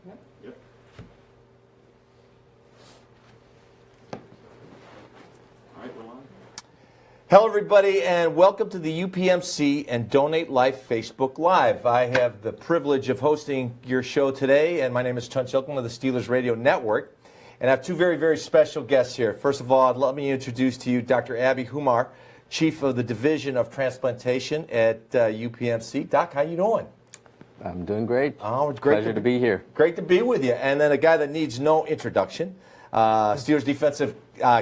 Yep. All right, we're on. Hello, everybody, and welcome to the UPMC and Donate Life Facebook Live. I have the privilege of hosting your show today, and my name is Tunch Ilkman of the Steelers Radio Network. And I have two very, very special guests here. First of all, let me introduce to you Dr. Abby Humar, Chief of the Division of Transplantation at UPMC. Doc, how you doing? I'm doing great. Oh, it's great Pleasure to be here. Great to be with you. And then a guy that needs no introduction, Steelers defensive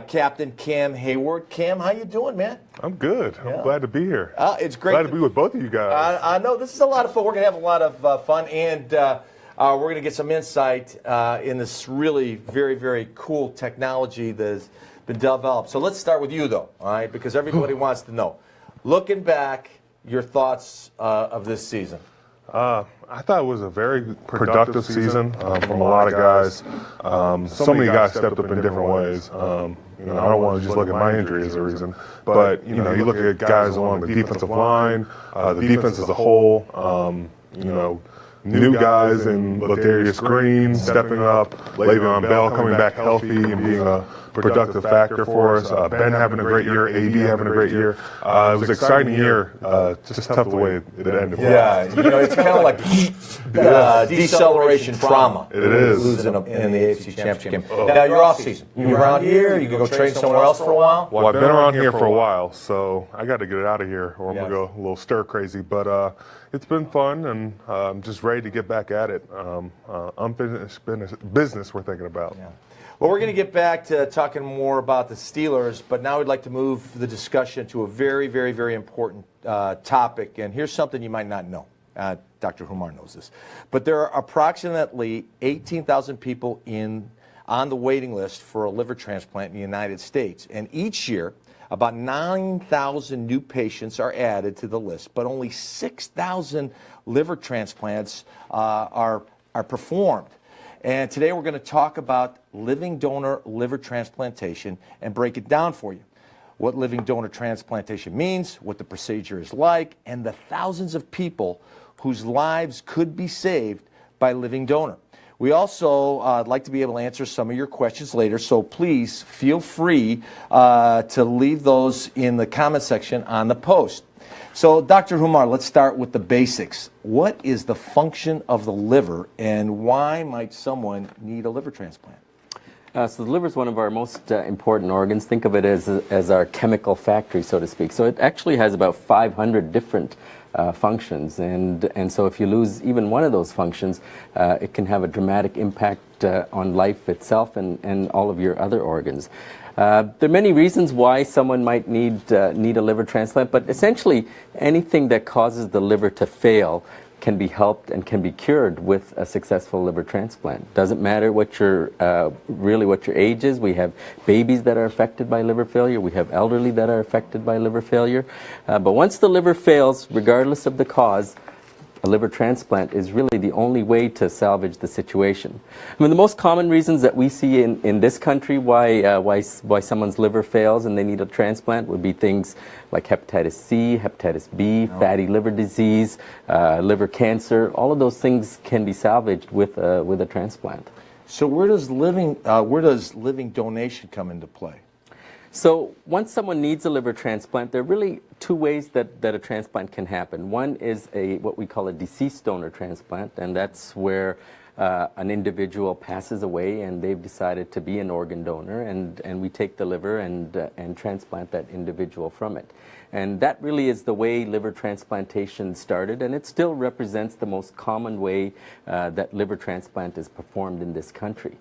captain Cam Hayward. Cam, how you doing, man? I'm good. Yeah. I'm glad to be here. It's great. Glad to be with both of you guys. I know this is a lot of fun. We're going to have a lot of fun, and we're going to get some insight in this really very, very cool technology that's been developed. So let's start with you, though, all right, because everybody wants to know. Looking back, your thoughts of this season. I thought it was a very productive season from a lot of guys. So many guys stepped up in different ways. I don't want to just look at my injury as a reason, but you look at guys along the defensive line, the defense as a whole. New guys in Ladarius Green stepping up, Le'Veon Bell coming back healthy and being a productive factor for us. Ben having a great year, AB having a great year. It was an exciting year, just tough the way it ended. Yeah, it's kind of like deceleration trauma. It is. Losing in the AFC Championship game. Now, you're off season. You're around here. You can go train somewhere else for a while. Well, I've been around here for a while, so I got to get out of here or I'm going to go a little stir crazy. But it's been fun, and I'm just ready to get back at it. Unfinished business we're thinking about. Yeah. Well, we're going to get back to talking more about the Steelers, but now we'd like to move the discussion to a very, very, very important topic. And here's something you might not know. Dr. Humar knows this. But there are approximately 18,000 people on the waiting list for a liver transplant in the United States. And each year, about 9,000 new patients are added to the list, but only 6,000 liver transplants are performed. And today we're going to talk about living donor liver transplantation and break it down for you. What living donor transplantation means, what the procedure is like, and the thousands of people whose lives could be saved by living donor. We also like to be able to answer some of your questions later, so please feel free to leave those in the comment section on the post. So, Dr. Humar, let's start with the basics. What is the function of the liver, and why might someone need a liver transplant? So the liver is one of our most important organs. Think of it as our chemical factory, so to speak. So it actually has about 500 different functions, and so if you lose even one of those functions, it can have a dramatic impact on life itself and all of your other organs. There are many reasons why someone might need a liver transplant, but essentially anything that causes the liver to fail can be helped and can be cured with a successful liver transplant. Doesn't matter what your age is. We have babies that are affected by liver failure. We have elderly that are affected by liver failure. But once the liver fails, regardless of the cause, a liver transplant is really the only way to salvage the situation. I mean, the most common reasons that we see in this country why someone's liver fails and they need a transplant would be things like hepatitis C, hepatitis B, fatty liver disease, liver cancer. All of those things can be salvaged with a transplant. So where does living donation come into play? So once someone needs a liver transplant, there are really two ways that a transplant can happen. One is what we call a deceased donor transplant, and that's where an individual passes away and they've decided to be an organ donor, and we take the liver and transplant that individual from it. And that really is the way liver transplantation started, and it still represents the most common way that liver transplant is performed in this country.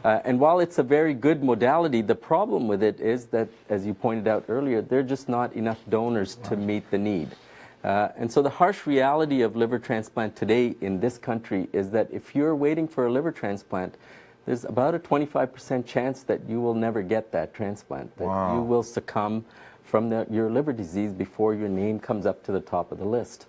And while it's a very good modality, the problem with it is that, as you pointed out earlier, there are just not enough donors to meet the need. And so the harsh reality of liver transplant today in this country is that if you're waiting for a liver transplant, there's about a 25% chance that you will never get that transplant, that you will succumb from your liver disease before your name comes up to the top of the list.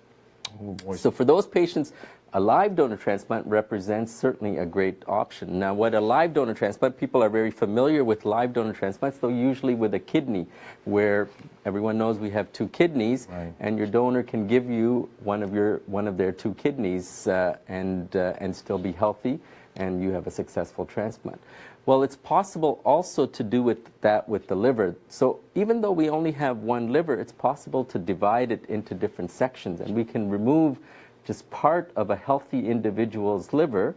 So for those patients, a live donor transplant represents certainly a great option. Now, what a live donor transplant, people are very familiar with live donor transplants, though usually with a kidney, where everyone knows we have two kidneys, and your donor can give you one of their two kidneys and still be healthy. and you have a successful transplant. Well, it's possible also to do that with the liver. So even though we only have one liver, it's possible to divide it into different sections, and we can remove just part of a healthy individual's liver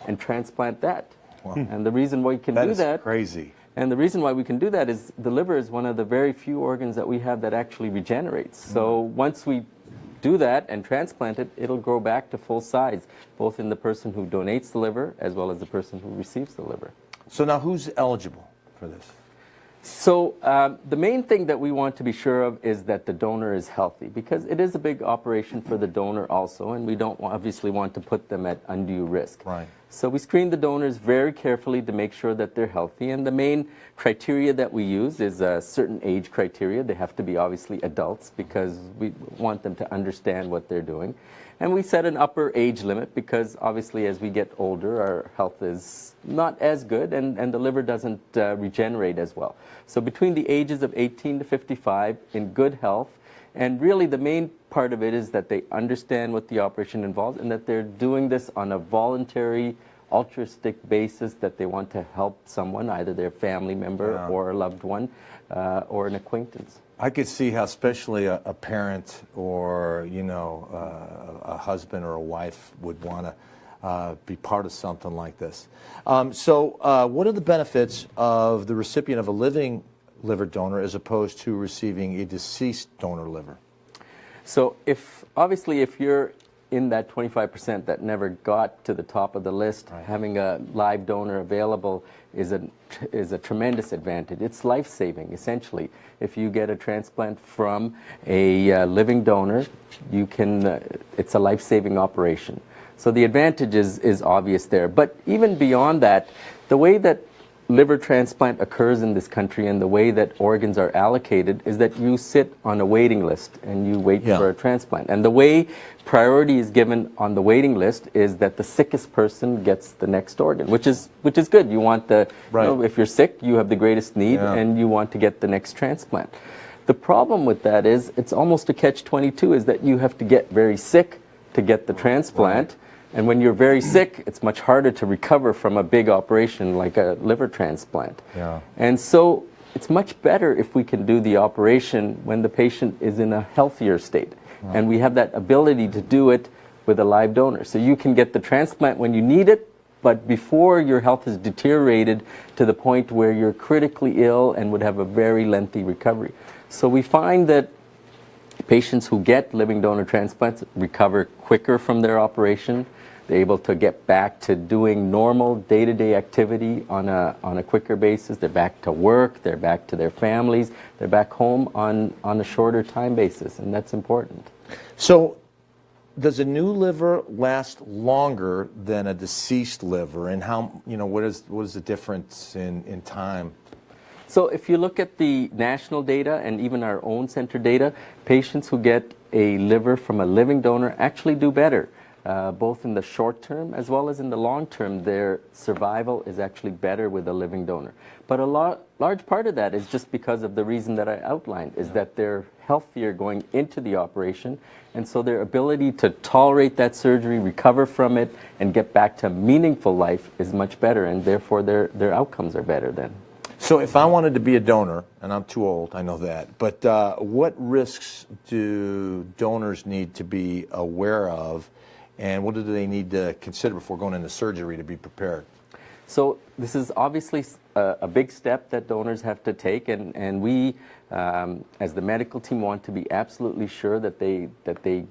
and transplant that. Wow. And the reason why we can do that... That is crazy. And the reason why we can do that is the liver is one of the very few organs that we have that actually regenerates. So once we do that and transplant it, it'll grow back to full size, both in the person who donates the liver as well as the person who receives the liver. So now who's eligible for this? So the main thing that we want to be sure of is that the donor is healthy, because it is a big operation for the donor also, and we don't obviously want to put them at undue risk. Right. So we screen the donors very carefully to make sure that they're healthy, and the main criteria that we use is a certain age criteria. They have to be obviously adults, because we want them to understand what they're doing. And we set an upper age limit because obviously as we get older, our health is not as good, and the liver doesn't regenerate as well. So between the ages of 18 to 55, in good health, and really the main part of it is that they understand what the operation involves and that they're doing this on a voluntary, altruistic basis, that they want to help someone, either their family member or a loved one or an acquaintance. I could see how especially a parent or, you know, a husband or a wife would want to be part of something like this. So what are the benefits of the recipient of a living liver donor as opposed to receiving a deceased donor liver? So obviously if you're in that 25% that never got to the top of the list, having a live donor available is a tremendous advantage. It's life-saving, essentially. If you get a transplant from a living donor, you can. It's a life-saving operation. So the advantage is obvious there. But even beyond that, the way that liver transplant occurs in this country and the way that organs are allocated is that you sit on a waiting list and you wait for a transplant. And the way priority is given on the waiting list is that the sickest person gets the next organ, which is good. You want you know, if you're sick, you have the greatest need and you want to get the next transplant. The problem with that is it's almost a catch-22, is that you have to get very sick to get the transplant. And when you're very sick, it's much harder to recover from a big operation like a liver transplant. And so it's much better if we can do the operation when the patient is in a healthier state. And we have that ability to do it with a live donor. So you can get the transplant when you need it, but before your health has deteriorated to the point where you're critically ill and would have a very lengthy recovery. So we find that patients who get living donor transplants recover quicker from their operation. They're able to get back to doing normal day-to-day activity on a quicker basis. They're back to work, they're back to their families, they're back home on a shorter time basis, and that's important. So does a new liver last longer than a deceased liver, and how, you know, what is the difference in time? So if you look at the national data and even our own center data, patients who get a liver from a living donor actually do better. Both in the short term as well as in the long term, their survival is actually better with a living donor. But a large part of that is just because of the reason that I outlined, is that they're healthier going into the operation, and so their ability to tolerate that surgery, recover from it, and get back to meaningful life is much better, and therefore their outcomes are better then. So if I wanted to be a donor, and I'm too old, I know that, but what risks do donors need to be aware of, and what do they need to consider before going into surgery to be prepared? So this is obviously a big step that donors have to take, and we, as the medical team, want to be absolutely sure that they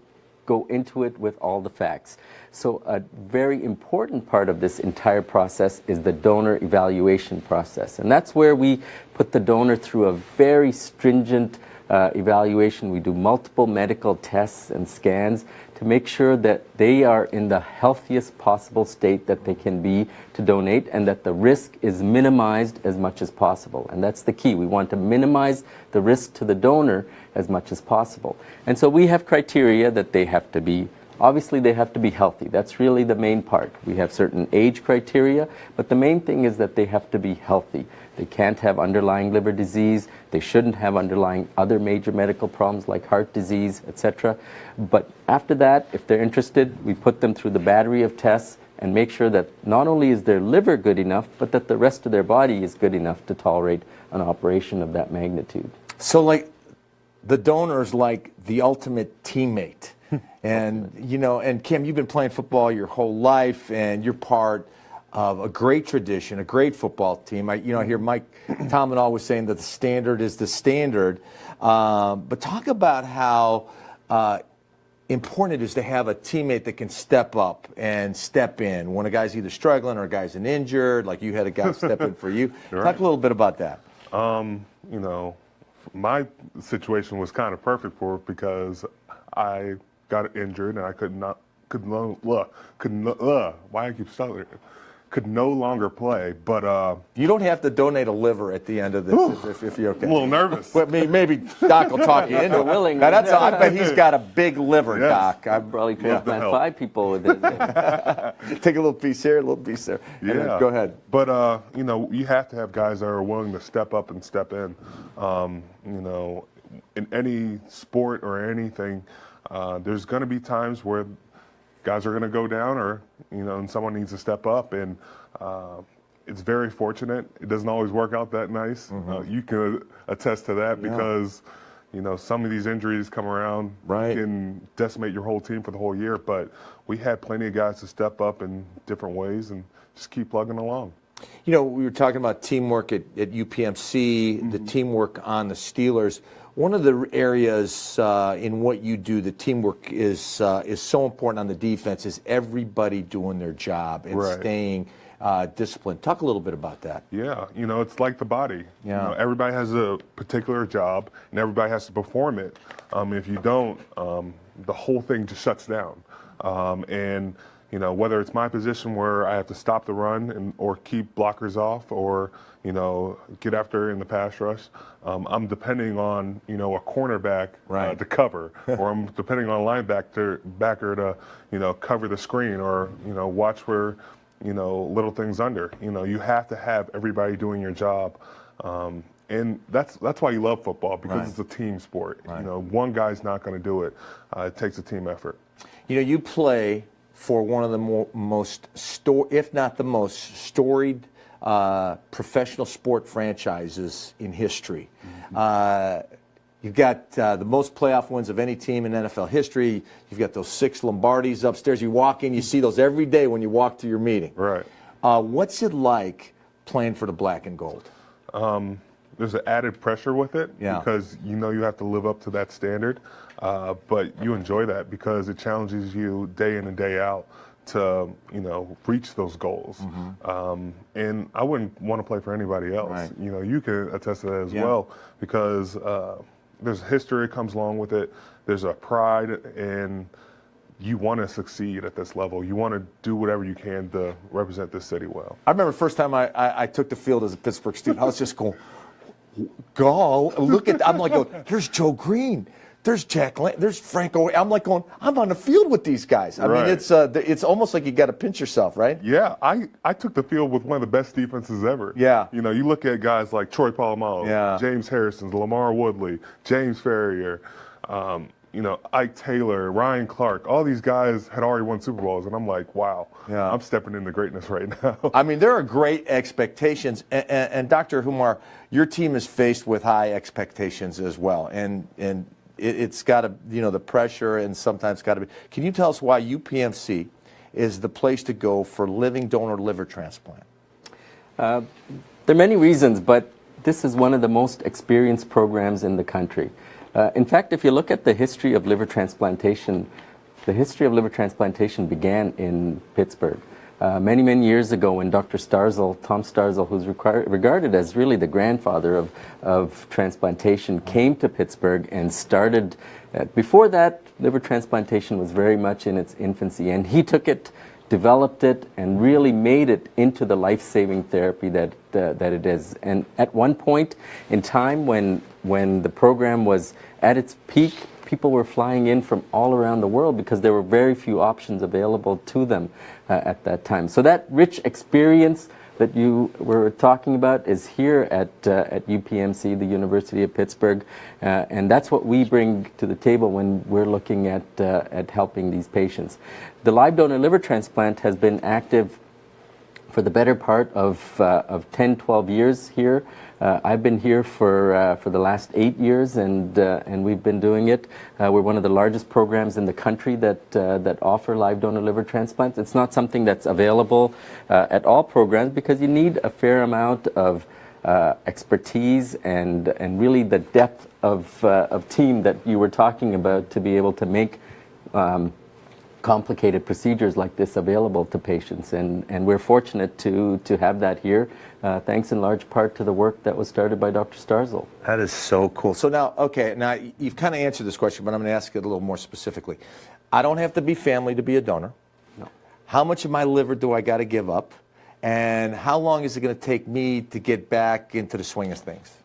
go into it with all the facts. So a very important part of this entire process is the donor evaluation process, and that's where we put the donor through a very stringent evaluation. We do multiple medical tests and scans to make sure that they are in the healthiest possible state that they can be to donate, and that the risk is minimized as much as possible. And that's the key. We want to minimize the risk to the donor as much as possible. And so we have criteria that they have to be. Obviously, they have to be healthy. That's really the main part. We have certain age criteria, but the main thing is that they have to be healthy. They can't have underlying liver disease. They shouldn't have underlying other major medical problems like heart disease, etc. But after that, if they're interested, we put them through the battery of tests, and make sure that not only is their liver good enough, but that the rest of their body is good enough to tolerate an operation of that magnitude. So, like, the donor's like the ultimate teammate. And, you know, and Kim, you've been playing football your whole life, and you're part of a great tradition, a great football team. I hear Mike Tomlin always saying that the standard is the standard. But talk about how important it is to have a teammate that can step up and step in when a guy's either struggling or a guy's injured, like you had a guy step in for you. Right. Talk a little bit about that. You know, my situation was kind of perfect for it because I got injured and I could no longer play. But You don't have to donate a liver at the end of this if you're okay. I'm a little nervous. But maybe Doc will talk you into it. Willing. Now, I bet he's got a big liver, Yes. Doc. I'd probably transplant help. 5 people with it. Take a little piece here, a little piece there. And then go ahead. But you know, you have to have guys that are willing to step up and step in. You know, in any sport or anything, there's going to be times where guys are going to go down, or you know, and someone needs to step up. And it's very fortunate. It doesn't always work out that nice. You can attest to that because you know, some of these injuries come around, can decimate your whole team for the whole year. But we had plenty of guys to step up in different ways and just keep plugging along. You know, we were talking about teamwork at UPMC, the teamwork on the Steelers. One of the areas in what you do, the teamwork is so important on the defense, is everybody doing their job and staying disciplined. Talk a little bit about that. Yeah, you know, it's like the body. Yeah. You know, everybody has a particular job, and everybody has to perform it. If you don't, the whole thing just shuts down. And you know, whether it's my position where I have to stop the run or keep blockers off, or you know, get after in the pass rush, I'm depending on, you know, a cornerback to cover, or I'm depending on a linebacker to, you know, cover the screen, or you know, watch where, you know, little things under. You know, you have to have everybody doing your job. And that's why you love football, because it's a team sport. You know, one guy's not going to do it. It takes a team effort. You know, you play for one of the most if not the most storied professional sport franchises in history. You've got the most playoff wins of any team in NFL history. You've got those 6 Lombardis upstairs. You walk in, you see those every day when you walk to your meeting. Right. What's it like playing for the black and gold? There's an added pressure with it because you know you have to live up to that standard, but you enjoy that because it challenges you day in and day out to, you know, reach those goals. And I wouldn't want to play for anybody else. You know, you can attest to that as well, because there's history that comes along with it. There's a pride, and you want to succeed at this level. You want to do whatever you can to represent this city well. I remember the first time I took the field as a Pittsburgh student, I was just going, "Gall, look at," I'm like, "Here's Joe Green. There's Jack there's Franco." I'm like going, I'm on the field with these guys. I mean, it's almost like you got to pinch yourself, right? Yeah, I took the field with one of the best defenses ever. Yeah. You know, you look at guys like Troy Polamalu, James Harrison, Lamar Woodley, James Ferrier, you know, Ike Taylor, Ryan Clark. All these guys had already won Super Bowls, and I'm like, wow, I'm stepping into greatness right now. I mean, there are great expectations, and Dr. Humar, your team is faced with high expectations as well, and it's got to, you know, the pressure, and sometimes got to be. Can you tell us why UPMC is the place to go for living donor liver transplant? There are many reasons, but this is one of the most experienced programs in the country. In fact, if you look at the history of liver transplantation, began in Pittsburgh. Many, many years ago, when Dr. Starzl, Tom Starzl, who's regarded as really the grandfather of transplantation, came to Pittsburgh and started. Before that, liver transplantation was very much in its infancy, and he took it, developed it, and really made it into the life-saving therapy that it is. And at one point in time, when the program was at its peak, people were flying in from all around the world because there were very few options available to them at that time. So that rich experience that you were talking about is here at UPMC, the University of Pittsburgh, and that's what we bring to the table when we're looking at helping these patients. The live donor liver transplant has been active for the better part of 10, 12 years here. I've been here for the last 8 years, and we've been doing it. We're one of the largest programs in the country that offer live donor liver transplants. It's not something that's available at all programs because you need a fair amount of expertise and really the depth of team that you were talking about to be able to make complicated procedures like this available to patients, and we're fortunate to have that here, thanks in large part to the work that was started by Dr. Starzl. That is so cool. So now, okay, now you've kind of answered this question, but I'm going to ask it a little more specifically. I don't have to be family to be a donor. No. How much of my liver do I got to give up, and how long is it going to take me to get back into the swing of things?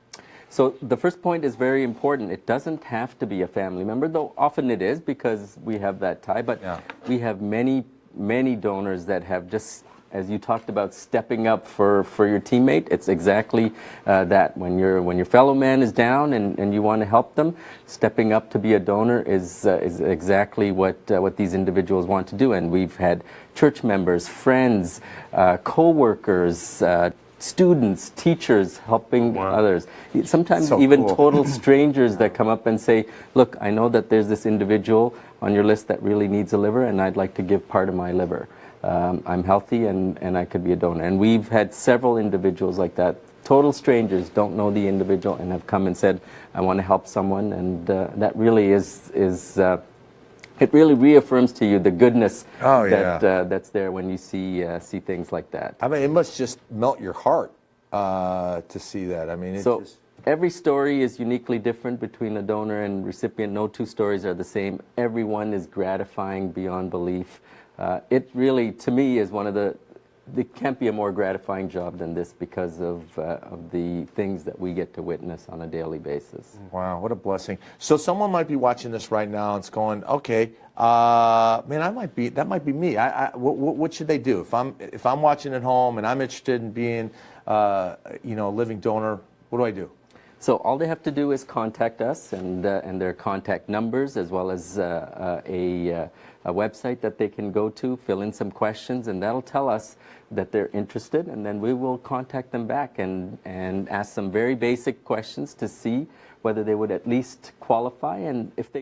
So the first point is very important. It doesn't have to be a family member, though often it is because we have that tie. But we have many, many donors that have just, as you talked about, stepping up for your teammate. It's exactly that. When your fellow man is down and you want to help them, stepping up to be a donor is exactly what these individuals want to do. And we've had church members, friends, co-workers, students, teachers helping others. Sometimes So even cool. total strangers that come up and say, look, I know that there's this individual on your list that really needs a liver and I'd like to give part of my liver. I'm healthy and I could be a donor. And we've had several individuals like that. Total strangers, don't know the individual, and have come and said, I want to help someone. And that really it really reaffirms to you the goodness that's there when you see things like that. I mean, it must just melt your heart to see that. I mean, every story is uniquely different between a donor and recipient. No two stories are the same. Every one is gratifying beyond belief. It really, to me, is one of there can't be a more gratifying job than this because of the things that we get to witness on a daily basis. Wow, what a blessing. So someone might be watching this right now and it's going, okay, man, that might be me. What should they do? If I'm watching at home and I'm interested in being a living donor, what do I do? So all they have to do is contact us and their contact numbers, as well as a website that they can go to, fill in some questions, and that'll tell us that they're interested, and then we will contact them back and ask some very basic questions to see whether they would at least qualify, and if they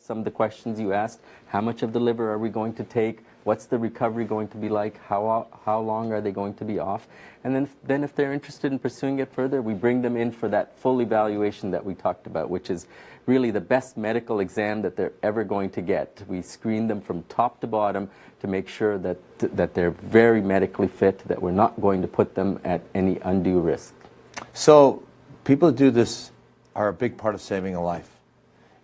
some of the questions you asked, how much of the liver are we going to take? What's the recovery going to be like? How long are they going to be off? And then if they're interested in pursuing it further, we bring them in for that full evaluation that we talked about, which is really the best medical exam that they're ever going to get. We screen them from top to bottom to make sure that they're very medically fit, that we're not going to put them at any undue risk. So people who do this are a big part of saving a life.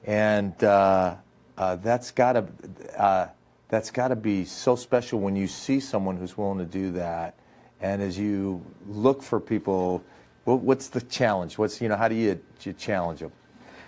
And that's got to be so special when you see someone who's willing to do that. And as you look for people, what's the challenge? How do you challenge them?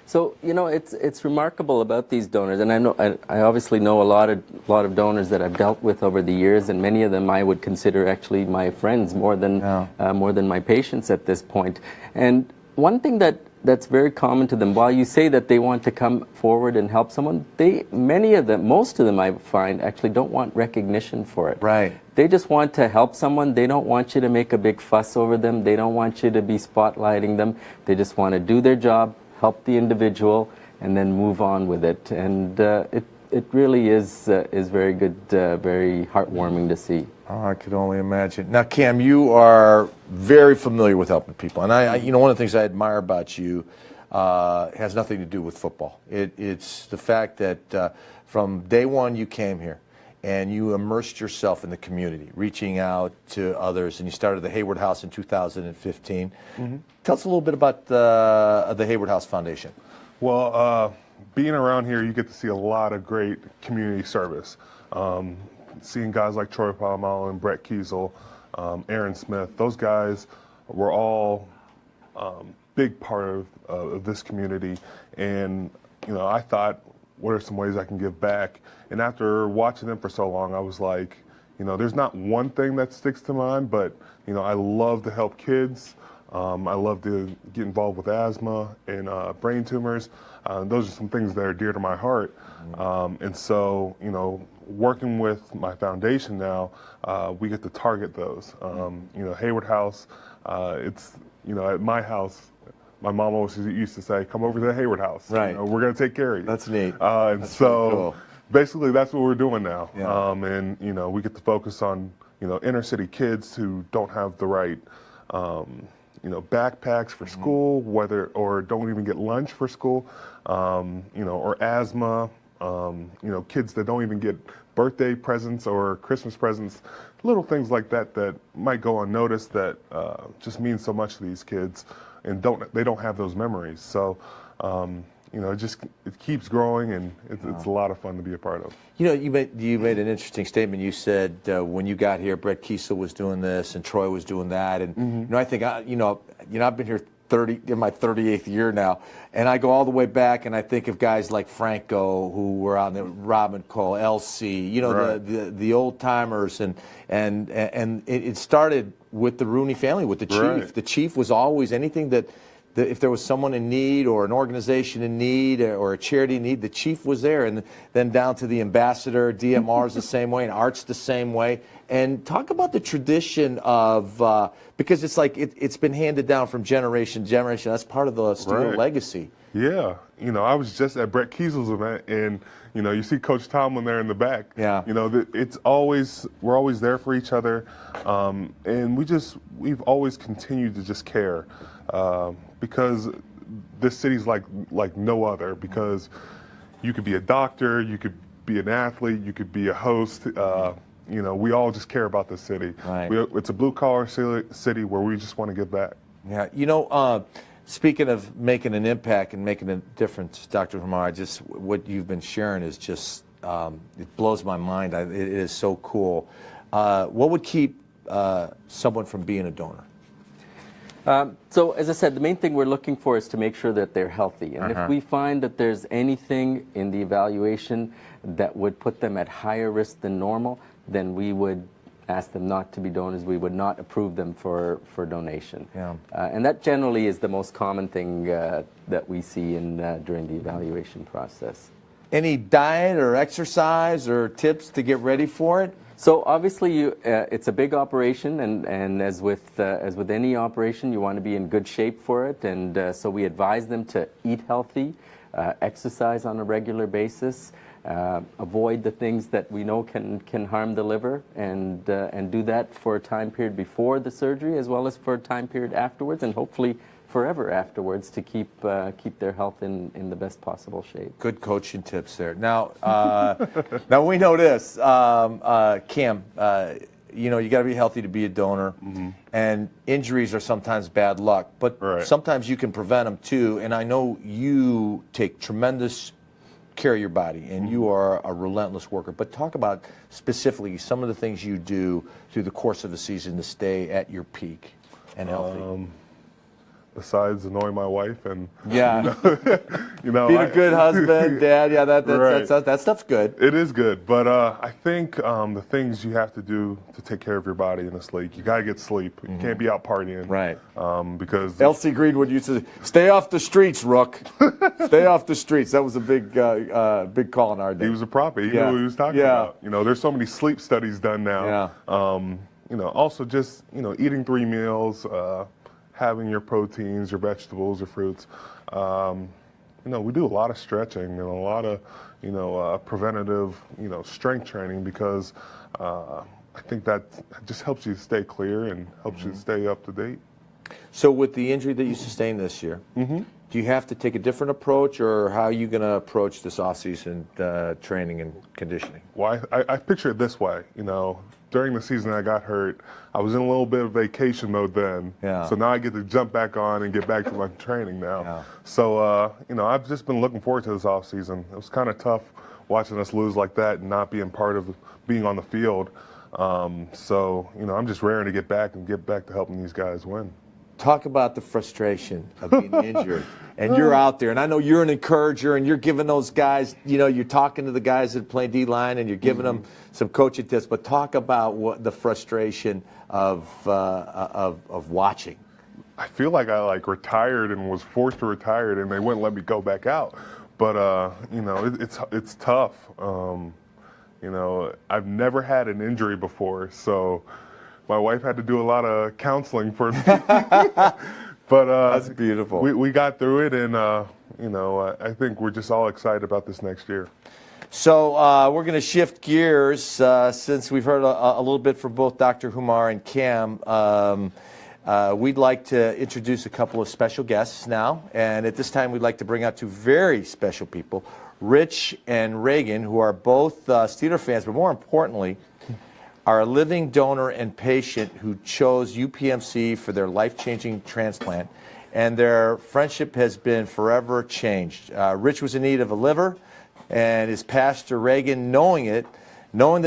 So it's remarkable about these donors, and I obviously know a lot of donors that I've dealt with over the years, and many of them I would consider actually my friends more than my patients at this point. And one thing that's very common to them, while you say that they want to come forward and help someone, most of them I find actually don't want recognition for it. Right. They just want to help someone. They don't want you to make a big fuss over them. They don't want you to be spotlighting them. They just want to do their job, help the individual, and then move on with it. And it really is very good, very heartwarming to see. Oh, I could only imagine. Now, Cam, you are very familiar with helping people, and one of the things I admire about you has nothing to do with football. It's the fact that from day one you came here and you immersed yourself in the community, reaching out to others, and you started the Hayward House in 2015. Mm-hmm. Tell us a little bit about the Hayward House Foundation. Well, being around here, you get to see a lot of great community service. Seeing guys like Troy Palomalo, Brett Kiesel, Aaron Smith, those guys were all big part of this community. And I thought what are some ways I can give back? And after watching them for so long, I was like, there's not one thing that sticks to mind, but, I love to help kids. I love to get involved with asthma and brain tumors. Those are some things that are dear to my heart. And so, working with my foundation now, we get to target those. Hayward House, it's, at my house, my mom always used to say, come over to the Hayward House. Right. We're going to take care of you. That's neat. And That's so really cool. basically that's what we're doing now. Yeah. And, we get to focus on, inner city kids who don't have the right, backpacks for school, or don't even get lunch for school, or asthma, kids that don't even get birthday presents or Christmas presents, little things like that that might go unnoticed that just mean so much to these kids, and they don't have those memories. So, it keeps growing, and it's a lot of fun to be a part of. You made an interesting statement. You said when you got here, Brett Kiesel was doing this and Troy was doing that, and I think I've been here in my 38th year now, and I go all the way back, and I think of guys like Franco who were on the Robin Cole, LC, right. the old timers, and it started with the Rooney family, with the chief. Right. The chief was always anything that. If there was someone in need or an organization in need or a charity in need, the chief was there. And then down to the ambassador, DMR's the same way, and Art's the same way. And talk about the tradition of, because it's like it's been handed down from generation to generation. That's part of the Steeler legacy. Yeah. I was just at Brett Kiesel's event, and, you see Coach Tomlin there in the back. Yeah. We're always there for each other. And we've always continued to just care. Because this city's like no other, because you could be a doctor, you could be an athlete, you could be a host. We all just care about the city. Right. It's a blue-collar city where we just want to give back. Yeah, speaking of making an impact and making a difference, Dr. Humar, what you've been sharing is just, it blows my mind. It is so cool. What would keep someone from being a donor? So, as I said, the main thing we're looking for is to make sure that they're healthy. And if we find that there's anything in the evaluation that would put them at higher risk than normal, then we would ask them not to be donors. We would not approve them for donation. Yeah. And that generally is the most common thing that we see during the evaluation process. Any diet or exercise or tips to get ready for it? So obviously, it's a big operation, and as with any operation, you want to be in good shape for it. And so we advise them to eat healthy, exercise on a regular basis, avoid the things that we know can harm the liver, and do that for a time period before the surgery as well as for a time period afterwards, and hopefully forever afterwards, to keep their health in the best possible shape. Good coaching tips there. Now, now we know this, Cam. You got to be healthy to be a donor, and injuries are sometimes bad luck, but sometimes you can prevent them too. And I know you take tremendous care of your body, and you are a relentless worker. But talk about specifically some of the things you do through the course of the season to stay at your peak and healthy. Besides annoying my wife and being a good husband, dad, that stuff's good. It is good, but I think the things you have to do to take care of your body in this league, you gotta get sleep. You can't be out partying, right? Because Elsie Greenwood used to say, "Stay off the streets, Rook. Stay off the streets." That was a big call in our day. He was a prophet. He knew what he was talking about. There's so many sleep studies done now. Also just eating 3 meals. Having your proteins, your vegetables, your fruits. We do a lot of stretching and a lot of, preventative, strength training, because I think that just helps you stay clear and helps you stay up to date. So with the injury that you sustained this year, do you have to take a different approach, or how are you going to approach this off-season training and conditioning? Well, I picture it this way, during the season I got hurt, I was in a little bit of vacation mode then. So now I get to jump back on and get back to my training now. So, I've just been looking forward to this off season. It was kind of tough watching us lose like that and not being part of being on the field. So, I'm just raring to get back to helping these guys win. talk about the frustration of being injured. And you're out there, and I know you're an encourager, and you're giving those guys, you're talking to the guys that play D-line, and you're giving them some coaching tips. But talk about what the frustration of watching. I feel like I retired and was forced to retire, and they wouldn't let me go back out. But it's tough. I've never had an injury before, so my wife had to do a lot of counseling for me. But that's beautiful. We got through it, and I think we're just all excited about this next year. So we're going to shift gears since we've heard a little bit from both Dr. Humar and Cam. We'd like to introduce a couple of special guests now, and at this time we'd like to bring out two very special people, Rich and Reagan, who are both Steeler fans, but more importantly, are a living donor and patient who chose UPMC for their life-changing transplant, and their friendship has been forever changed. Rich was in need of a liver, and his pastor, Reagan, knowing that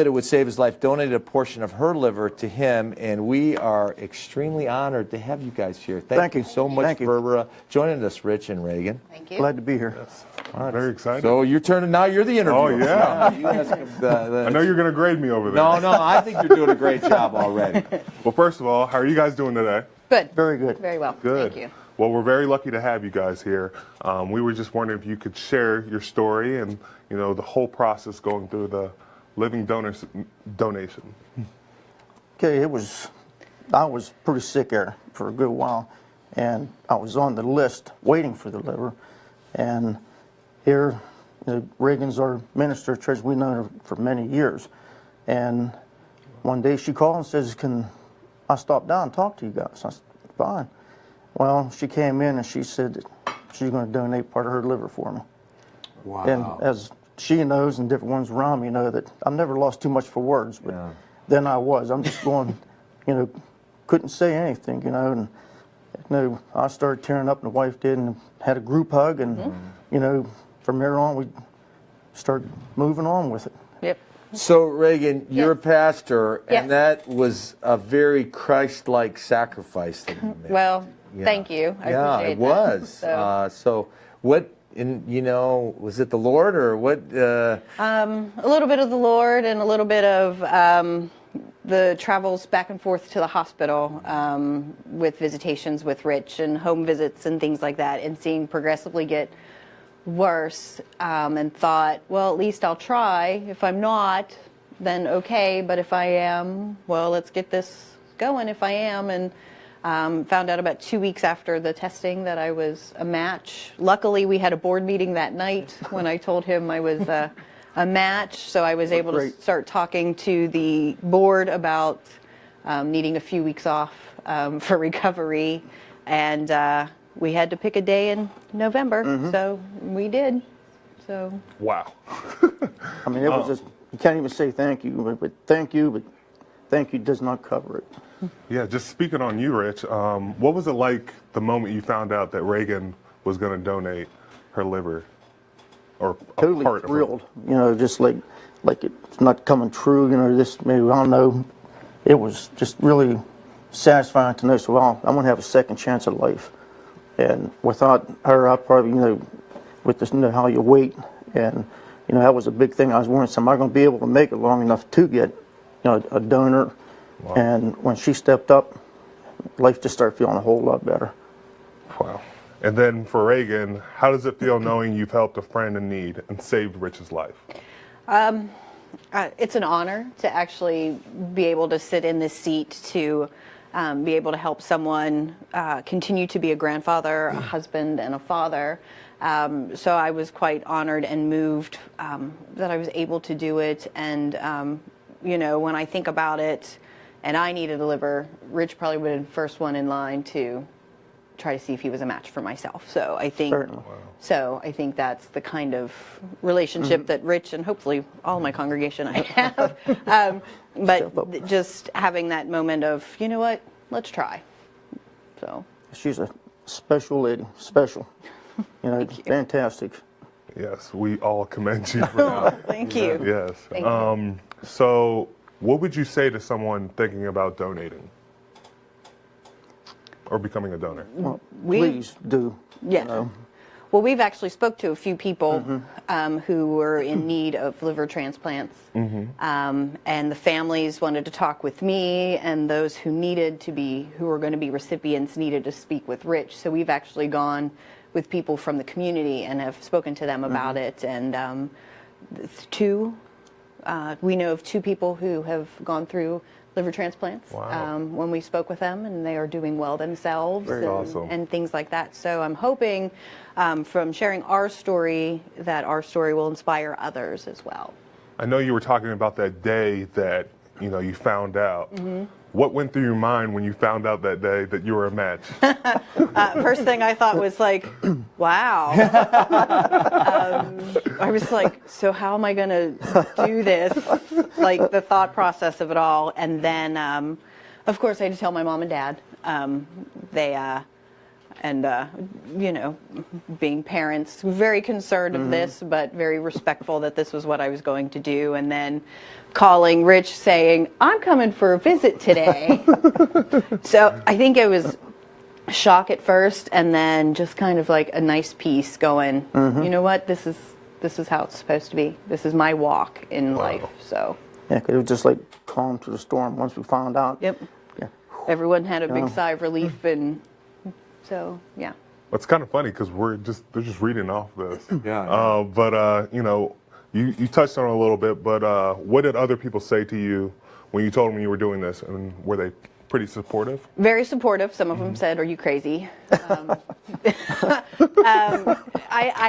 it would save his life, donated a portion of her liver to him, and we are extremely honored to have you guys here. Thank you so much for joining us, Rich and Reagan. Thank you. Glad to be here. Yes. All right. Very excited. So you're turning now. You're the interviewer. Oh yeah. You ask him I know you're going to grade me over there. No, I think you're doing a great job already. Well, first of all, how are you guys doing today? Good. Very good. Very well. Good. Thank you. Well, we're very lucky to have you guys here. We were just wondering if you could share your story and the whole process going through the living donation. Okay, I was pretty sick there for a good while, and I was on the list waiting for the liver. And here, Reagan's our minister of church. We've known her for many years. And one day she called and says, "Can I stop down and talk to you guys?" I said, "Fine." Well, she came in and she said that she's going to donate part of her liver for me. Wow. And as she knows and different ones around me know that I've never lost too much for words, but then I was. I'm just going, couldn't say anything, and I started tearing up and the wife did and had a group hug and, from there on we started moving on with it. Yep. So, Reagan, you're a Yes. pastor, Yes. and that was a very Christ-like sacrifice that you made. Well, thank you. I appreciate it was. that. So what, was it the Lord or what? A little bit of the Lord and a little bit of the travels back and forth to the hospital with visitations with Rich and home visits and things like that, and seeing progressively get worse, and thought, well, at least I'll try. If I'm not, then okay, but if I am, well, let's get this going if I am. And found out about 2 weeks after the testing that I was a match. Luckily, we had a board meeting that night when I told him I was a match, so I was able to start talking to the board about needing a few weeks off for recovery, and we had to pick a day in November, so we did. So Wow. I mean, it was just, you can't even say thank you, but thank you does not cover it. Yeah, just speaking on you, Rich, what was it like the moment you found out that Reagan was going to donate her liver? Or a Totally part thrilled, just like it's not coming true, this maybe, I don't know. It was just really satisfying to know, so I'm going to have a second chance at life. And without her, I probably, with this, how you wait, and, that was a big thing. I was wondering, am I going to be able to make it long enough to get, a donor? Wow. And when she stepped up, life just started feeling a whole lot better. Wow. And then for Reagan, how does it feel knowing you've helped a friend in need and saved Rich's life? it's an honor to actually be able to sit in this seat to be able to help someone continue to be a grandfather, a husband, and a father. So I was quite honored and moved that I was able to do it. And, you know, when I think about it, and I needed a liver, Rich probably would have been the first one in line to try to see if he was a match for myself. So I think, I think that's the kind of relationship that Rich and hopefully all my congregation I have. But just having that moment of, you know what, let's try. So she's a special lady, special. You know, fantastic. Yes, we all commend you for that. Thank you. Yes. Thank you. So what would you say to someone thinking about donating? or becoming a donor? Well, We- please do. Yeah. You know. Well, we've actually spoke to a few people who were in need of liver transplants, and the families wanted to talk with me, and those who were going to be recipients needed to speak with Rich. So we've actually gone with people from the community and have spoken to them about it. And we know of 2 people who have gone through liver transplants. Wow. When we spoke with them, and they are doing well themselves Very awesome. and things like that. So I'm hoping from sharing our story that our story will inspire others as well. I know you were talking about that day that you found out. What went through your mind when you found out that day that you were a match? First thing I thought was like, wow. I was like, so how am I going to do this? Like the thought process of it all. And then, of course, I had to tell my mom and dad. Being parents, very concerned of this, but very respectful that this was what I was going to do. And then calling Rich saying, I'm coming for a visit today. So I think it was shock at first, and then just kind of like a nice piece going, you know what, this is how it's supposed to be. This is my walk in life. So Yeah, 'cause it was just like calm to the storm once we found out. yep. Yeah. Everyone had a big sigh of relief, and so yeah. It's kind of funny because they're just reading off this. Yeah. But you touched on it a little bit. But what did other people say to you when you told them you were doing this, and were they pretty supportive? Very supportive. Some of them said, "Are you crazy?" I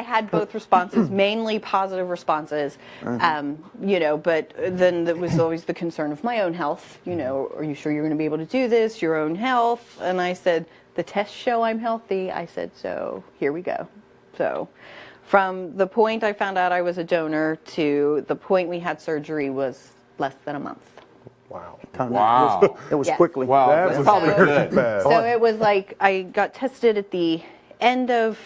had both responses, mainly positive responses. But then there was always the concern of my own health. Are you sure you're going to be able to do this? Your own health. And I said, the tests show I'm healthy. I said, so here we go. So from the point I found out I was a donor to the point we had surgery was less than a month. Wow. Wow. It was Yes. quickly. Wow, That that's was probably very good. fast. So it was like I got tested at the end of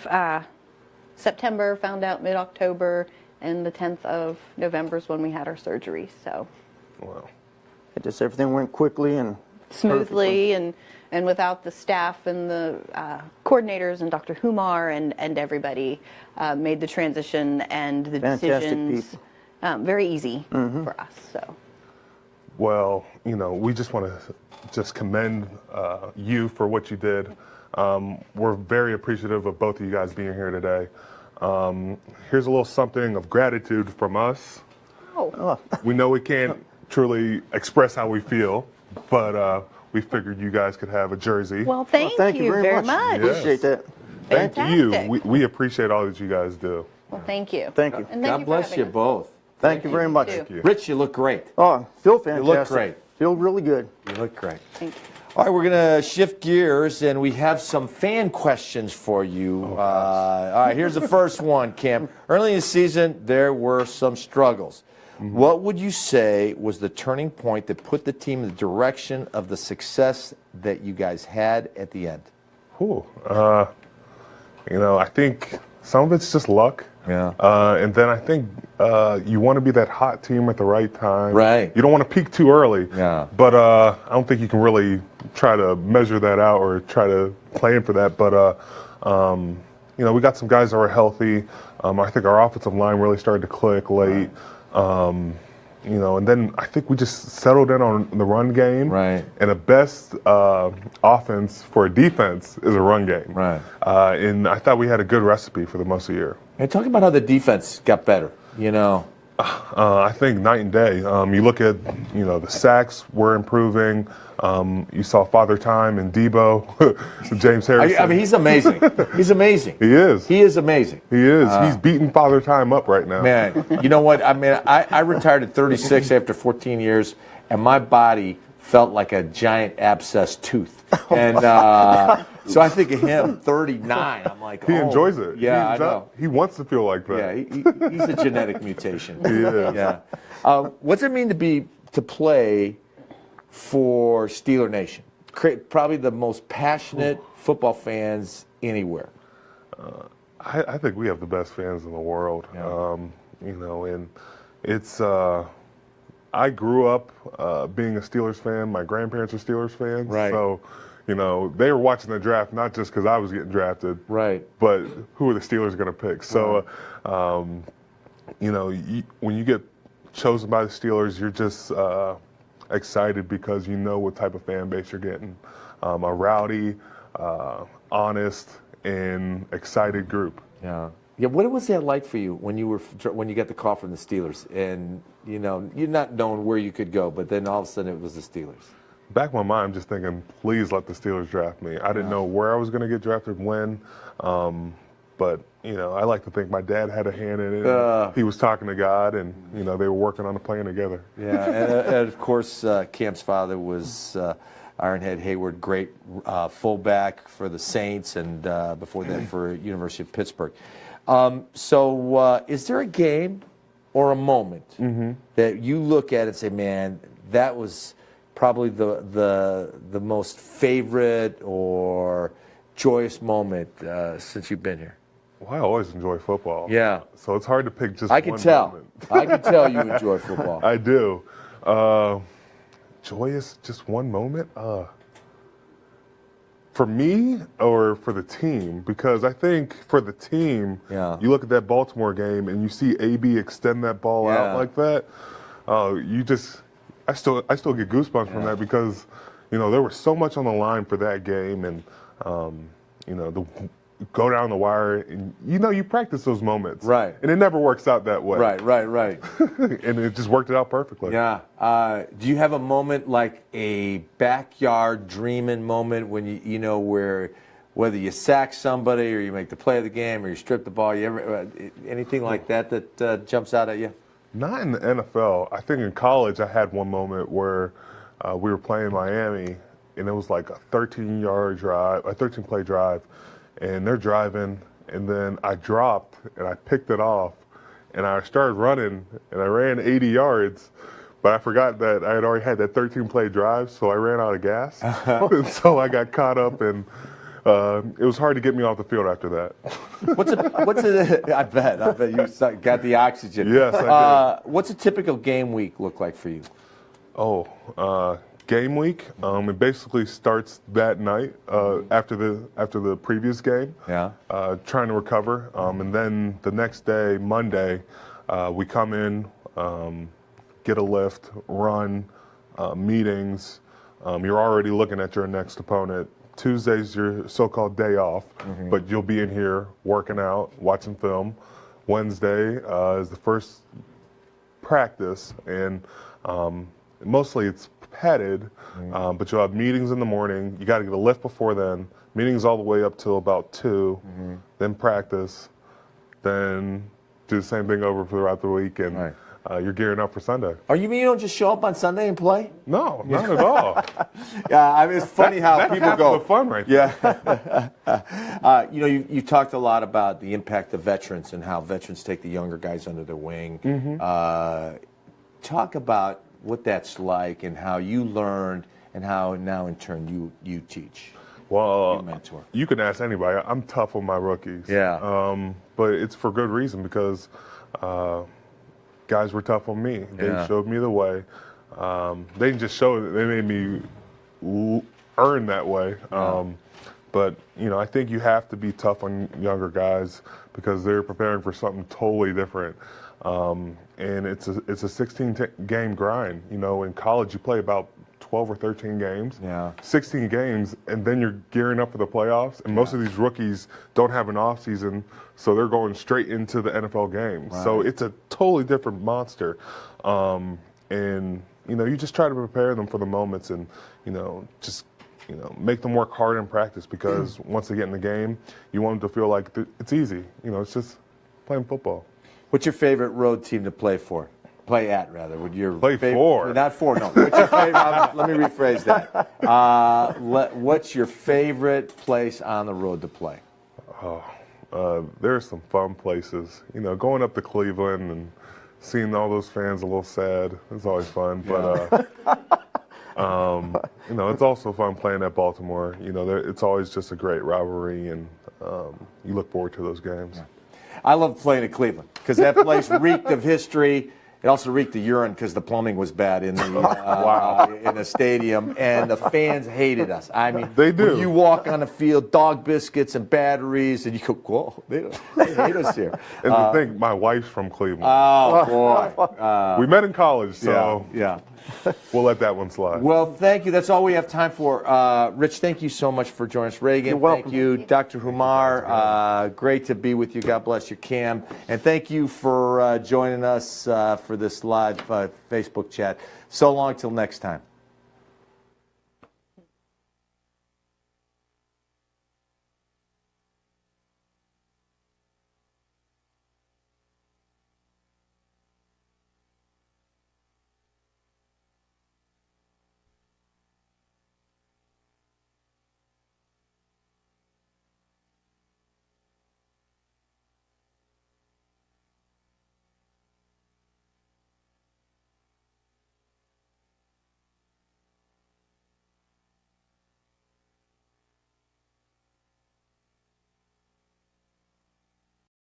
September, found out mid-October, and the 10th of November is when we had our surgery. So Wow. It just everything went quickly and smoothly and without the staff and the coordinators and Dr. Humar and everybody made the transition and the Fantastic decisions very easy for us. So Well, we just want to commend you for what you did. We're very appreciative of both of you guys being here today. Here's a little something of gratitude from us. We know we can't truly express how we feel, but we figured you guys could have a jersey. well, thank you very much. Yes. Appreciate that. Thank you. Fantastic. We appreciate all that you guys do. Well, thank you. Thank you. And thank God you for bless having you us. both. Thank you very much. too. Thank you. Rich, you look great. Oh, feel fantastic. look great. Feel really good. You look great. Thank you. All right, we're going to shift gears, and we have some fan questions for you. All right, here's the first one, Kim. Early in the season, there were some struggles. What would you say was the turning point that put the team in the direction of the success that you guys had at the end? Cool. I think some of it's just luck. Yeah. And then I think you want to be that hot team at the right time. Right. You don't want to peak too early. Yeah. But I don't think you can really try to measure that out or try to plan for that. But we got some guys that were healthy. I think our offensive line really started to click late. And then I think we just settled in on the run game. Right. And the best offense for a defense is a run game. Right. And I thought we had a good recipe for the most of the year. And talk about how the defense got better, I think night and day. You look at, the sacks were improving. You saw Father Time and Debo, James Harrison. I mean, he's amazing. He's amazing. He is. He is amazing. He is. He's beating Father Time up right now. Man, you know what? I mean, I retired at 36 after 14 years, and my body felt like a giant abscessed tooth. And so I think of him, 39. I'm like, He enjoys it. Yeah, I know. He wants to feel like that. Yeah, he's a genetic mutation. He is. Yeah. What's it mean to play for Steeler Nation? Probably the most passionate football fans anywhere. I think we have the best fans in the world. Yeah. And it's. I grew up being a Steelers fan. My grandparents are Steelers fans. Right. So, you know, they were watching the draft not just because I was getting drafted, Right. but who are the Steelers going to pick? So, you know, when you get chosen by the Steelers, you're just excited because you know what type of fan base you're getting. A rowdy, honest, and excited group. Yeah. Yeah. What was that like for you when you got the call from the Steelers, and you know, you're not knowing where you could go, but then all of a sudden it was the Steelers? Back in my mind, I'm just thinking, please let the Steelers draft me. I didn't know where I was going to get drafted, when, but you know, I like to think my dad had a hand in it. He was talking to God, and you know, they were working on the plan together. Yeah, and of course, Cam's father was Ironhead Hayward, great fullback for the Saints, and before that for University of Pittsburgh. So, is there a game or a moment that you look at and say, "Man, that was probably the most favorite or joyous moment since you've been here"? Well, I always enjoy football. Yeah. So it's hard to pick just I can one tell. moment. I can tell you enjoy football. I do. Joyous, just one moment? For me or for the team? Because I think for the team, you look at that Baltimore game and you see AB extend that ball out like that. I still get goosebumps from that, because you know, there was so much on the line for that game, and you know, go down the wire, and you know, you practice those moments, Right? And it never works out that way, Right. And it just worked it out perfectly. Yeah. Do you have a moment like a backyard dreaming moment when you know, where whether you sack somebody or you make the play of the game or you strip the ball, you ever anything like that jumps out at you? Not in the NFL. I think in college I had one moment where we were playing Miami, and it was like a 13-play drive, and they're driving, and then I dropped and I picked it off, and I started running, and I ran 80 yards, but I forgot that I had already had that 13-play drive, so I ran out of gas, and so I got caught up, and it was hard to get me off the field after that. I bet you got the oxygen. Yes, I did. What's a typical game week look like for you? Game week. It basically starts that night after the previous game. Yeah. Trying to recover, and then the next day, Monday, we come in, get a lift, run, meetings. You're already looking at your next opponent. Tuesday's your so-called day off, but you'll be in here working out, watching film. Wednesday is the first practice, and mostly it's padded, but you'll have meetings in the morning. You got to get a lift before then. Meetings all the way up till about 2, then practice, then do the same thing over throughout the week, and you're gearing up for Sunday. You mean you don't just show up on Sunday and play? No, not at all. Yeah, I mean, it's funny how that's people half go. of the fun right there. Yeah. You know, you talked a lot about the impact of veterans and how veterans take the younger guys under their wing. Talk about what that's like and how you learned and how now in turn you teach. Well, you mentor. You can ask anybody. I'm tough on my rookies. Yeah. But it's for good reason, because guys were tough on me. They showed me the way. They didn't just show it, they made me earn that way. But, you know, I think you have to be tough on younger guys because they're preparing for something totally different. And it's a 16-game grind. You know, in college you play about 12 or 13 games, 16 games, and then you're gearing up for the playoffs. And most of these rookies don't have an off season, so they're going straight into the NFL game. Right. So it's a totally different monster. And, you know, you just try to prepare them for the moments and, you know, just, you know, make them work hard in practice, because once they get in the game, you want them to feel like it's easy. You know, it's just playing football. What's your favorite road team to play for? Play at, rather. Would your for? Not for, no. What's your favorite? Let me rephrase that. What's your favorite place on the road to play? There's some fun places. You know, going up to Cleveland and seeing all those fans a little sad. It's always fun. But, you know, it's also fun playing at Baltimore. You know, it's always just a great rivalry, and you look forward to those games. I love playing at Cleveland because that place reeked of history. It also reeked of urine because the plumbing was bad in the in the stadium, and the fans hated us. I mean, They do. When you walk on the field, dog biscuits and batteries, and you go, whoa, they hate us here. And to think, my wife's from Cleveland. Oh boy. We met in college, so Yeah. we'll let that one slide. Well, thank you. That's all we have time for. Rich, thank you so much for joining us. Reagan, You're welcome. thank you. Dr. Humar, great to be with you. God bless you, Cam. And thank you for joining us for this live Facebook chat. So long till next time.